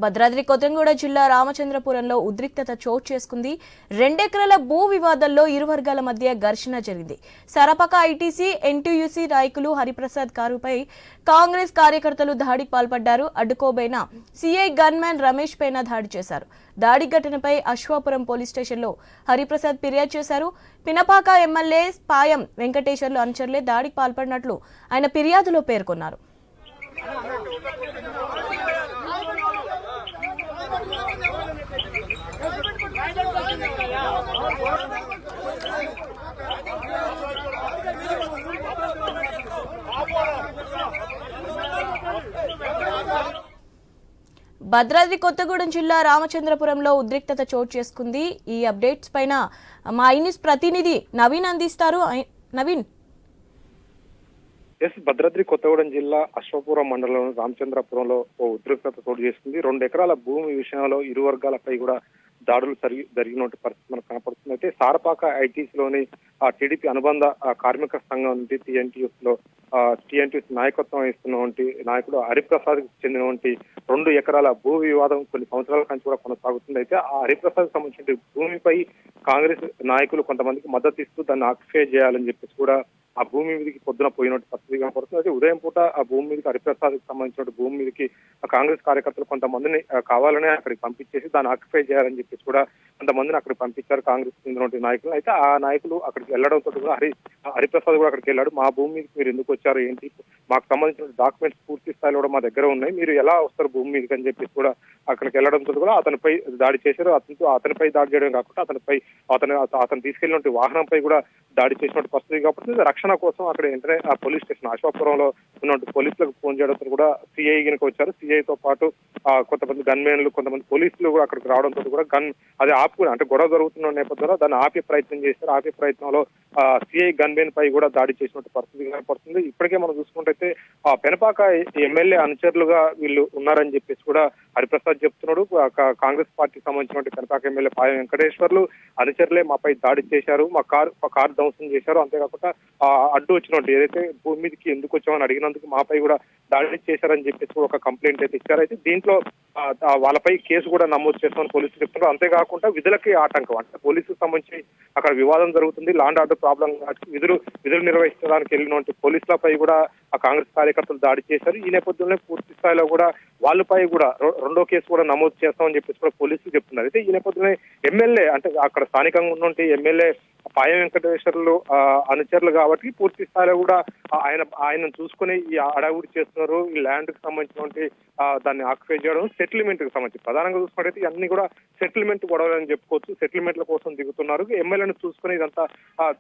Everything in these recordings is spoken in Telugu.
భద్రాద్రి కొత్తగూడ జిల్లా రామచంద్రపురంలో ఉద్రిక్తత చోటు చేసుకుంది. 2 ఎకరాల భూ వివాదంలో ఇరు వర్గాల మధ్య ఘర్షణ జరిగింది. సరపక ఐటీసీ, ఎన్టీయూసీ నాయకులు హరిప్రసాద్ కారుపై కాంగ్రెస్ కార్యకర్తలు దాడికి పాల్పడ్డారు. అడ్డుకోబోయిన సీఐ గన్మ్యాన్ రమేష్ పైన దాడి చేశారు. దాడి ఘటనపై అశ్వాపురం పోలీస్ స్టేషన్లో హరిప్రసాద్ ఫిర్యాదు చేశారు. పినపాక ఎమ్మెల్యే పాయం వెంకటేశ్వర్లు అనుచరులే దాడికి పాల్పడినట్లు ఆయన ఫిర్యాదులో పేర్కొన్నారు. భద్రాద్రి కొత్తగూడెం జిల్లా రామచంద్రపురంలో ఉద్రిక్తత చోటు చేసుకుంది. ఈ అప్డేట్స్ పైన మా ఐన్యూస్ ప్రతినిధి నవీన్ అందిస్తారు. నవీన్. భద్రాద్రి కొత్తగూడెం జిల్లా అశ్వపురం మండలం రామచంద్రపురంలో ఓ ఉద్రిక్తత చోటు చేసుకుంది. 2 ఎకరాల భూమి విషయంలో ఇరు వర్గాలపై కూడా దాడులు జరిగినట్టు పరిస్థితి మనకు కనపడుతుంది. అయితే సారపాక ఐటీసీలోని టీడీపీ అనుబంధ కార్మిక సంఘం నుండి టీఎన్టీయూసీ నాయకత్వం వహిస్తున్నటువంటి నాయకుడు హరిప్రసాద్ కి చెందినటువంటి 2 ఎకరాల భూ వివాదం కొన్ని సంవత్సరాల నుంచి కూడా కొనసాగుతుంది. అయితే ఆ హరిప్రసాద్ సంబంధించిన భూమిపై కాంగ్రెస్ నాయకులు కొంతమందికి మద్దతు ఇస్తూ దాన్ని ఆక్యుపై చేయాలని చెప్పేసి కూడా ఆ భూమి మీదకి పొద్దున పోయినట్టు పరిస్థితి కనపడుతుంది. అయితే ఉదయం పూట ఆ భూమి మీదకి హరిప్రసాద్ కి సంబంధించిన భూమి మీదకి కాంగ్రెస్ కార్యకర్తలు కొంతమందిని కావాలనే అక్కడికి పంపించేసి దాన్ని ఆక్యుపై చేయాలని చెప్పేసి కూడా కొంతమందిని అక్కడికి పంపించారు కాంగ్రెస్ చెందినటువంటి నాయకులు. అయితే ఆ నాయకులు అక్కడికి వెళ్లడంతో కూడా హరిప్రసాద్ కూడా అక్కడికి వెళ్ళాడు. మా భూమి మీదకి మీరు ఎందుకు వచ్చారు, ఏంటి, మాకు సంబంధించిన డాక్యుమెంట్స్ పూర్తి స్థాయిలో కూడా మా దగ్గర ఉన్నాయి, మీరు ఎలా వస్తారు భూమి మీదకి అని చెప్పేసి కూడా అక్కడికి వెళ్లడంతో కూడా అతనిపై దాడి చేశారు. అతనిపై దాడి చేయడం కాకుండా అతను తీసుకెళ్లినటువంటి వాహనంపై కూడా దాడి చేసినట్టు పరిస్థితి కాబట్టి రక్షణ కోసం అక్కడ వెంటనే ఆ పోలీస్ స్టేషన్ అశ్వాపురంలో ఉన్నటువంటి పోలీసులకు ఫోన్ చేయడంతో కూడా సిఐ గినక వచ్చారు. సిఐతో పాటు కొంతమంది గన్మెన్లు, కొంతమంది పోలీసులు కూడా అక్కడికి రావడంతో కూడా అది ఆపుకుని, అంటే గొడవ జరుగుతున్న నేపథ్యంలో దాన్ని ఆపే ప్రయత్నం చేశారు. ఆపే ప్రయత్నంలో సిఐ గన్మెన్ పై కూడా దాడి చేసినట్టు పరిస్థితి కనపడుతుంది. ఇప్పటికే మనం చూసుకుంటే ఆ పెనపాక ఎమ్మెల్యే అనుచరులుగా వీళ్ళు ఉన్నారని చెప్పేసి కూడా హరిప్రసాద్ చెప్తున్నాడు. కాంగ్రెస్ పార్టీకి సంబంధించినటువంటి పెనపాక ఎమ్మెల్యే పాయం వెంకటేశ్వర్లు అనుచరులే మాపై దాడి చేశారు, మా కారు ధ్వంసం చేశారు, అంతేకాకుండా అడ్డు వచ్చినట్టు ఏదైతే భూమి మీదకి ఎందుకు వచ్చామని అడిగినందుకు మాపై కూడా దాడి చేశారని చెప్పేసి కూడా ఒక కంప్లైంట్ అయితే ఇచ్చారు. అయితే దీంట్లో వాళ్ళపై కేసు కూడా నమోదు చేస్తామని పోలీసులు చెప్తున్నారు. అంతేకాకుండా విధులకి ఆటంకం, అంటే పోలీసులకు సంబంధించి అక్కడ వివాదం జరుగుతుంది, లాండ్ ఆర్డర్ ప్రాబ్లం, విధులు నిర్వహించడానికి వెళ్ళినటువంటి పోలీసులపై కూడా ఆ కాంగ్రెస్ కార్యకర్తలు దాడి చేశారు. ఈ నేపథ్యంలో పూర్తి స్థాయిలో కూడా వాళ్ళపై కూడా 2వ కేసు కూడా నమోదు చేస్తామని చెప్పేసి కూడా పోలీసులు చెప్తున్నారు. అయితే ఈ నేపథ్యంలో ఎమ్మెల్యే, అంటే అక్కడ స్థానికంగా ఉన్నటువంటి ఎమ్మెల్యే పాయం వెంకటేశ్వర్లు అనుచరులు కాబట్టి పూర్తి స్థాయిలో కూడా ఆయనను చూసుకుని ఈ అడవుడి చేస్తున్నారు. ఈ ల్యాండ్ కి సంబంధించినటువంటి దాన్ని ఆక్యుపై చేయడం, సెటిల్మెంట్ కి సంబంధించి ప్రధానంగా చూసుకున్నట్టయితే ఇవన్నీ కూడా సెటిల్మెంట్ గొడవలని చెప్పుకోవచ్చు. సెటిల్మెంట్ల కోసం దిగుతున్నారు, ఎమ్మెల్యేను చూసుకుని ఇదంతా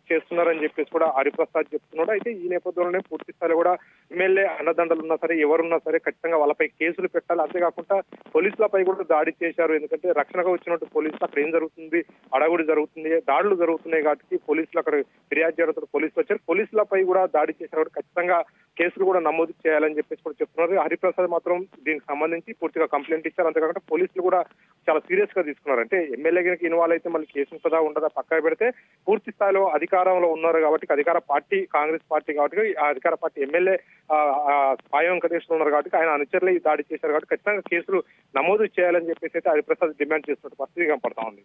చేస్తున్నారని చెప్పేసి కూడా హరిప్రసాద్ చెప్తున్నాడు. అయితే ఈ నేపథ్యంలోనే పూర్తి స్థాయిలో కూడా ఎమ్మెల్యే అన్నదండలు ఉన్నా సరే, ఎవరున్నా సరే ఖచ్చితంగా వాళ్ళపై కేసులు పెట్టాలి. అంతేకాకుండా పోలీసులపై కూడా దాడి చేశారు. ఎందుకంటే రక్షణగా వచ్చినట్టు పోలీసులు అక్కడ ఏం జరుగుతుంది, అడవుడి జరుగుతుంది, దాడులు జరుగుతున్నాయి కాబట్టి పోలీసులు అక్కడ ఫిర్యాదు చేయడంతో పోలీసులు వచ్చారు. పోలీసులపై కూడా దాడి చేశారు కాబట్టి ఖచ్చితంగా కేసులు కూడా నమోదు చేయాలని చెప్పేసి కూడా చెప్తున్నారు. హరిప్రసాద్ మాత్రం దీనికి సంబంధించి పూర్తిగా కంప్లైంట్ ఇచ్చారు. అంతేకాకుండా పోలీసులు కూడా చాలా సీరియస్ గా తీసుకున్నారు. అంటే ఎమ్మెల్యే కనుక ఇన్వాల్వ్ అయితే మళ్ళీ కేసు ఉంటుందా ఉండదా పక్కన పెడితే పూర్తి స్థాయిలో అధికారంలో ఉన్నారు కాబట్టి, అధికార పార్టీ కాంగ్రెస్ పార్టీ కాబట్టి, ఆ అధికార పార్టీ ఎమ్మెల్యే పాయం వెంకటేశ్వర ఉన్నారు కాబట్టి ఆయన అనుచరులే దాడి చేశారు కాబట్టి ఖచ్చితంగా కేసులు నమోదు చేయాలని చెప్పేసి అయితే హరిప్రసాద్ డిమాండ్ చేస్తున్నట్టు పరిస్థితి కనపడతా ఉంది.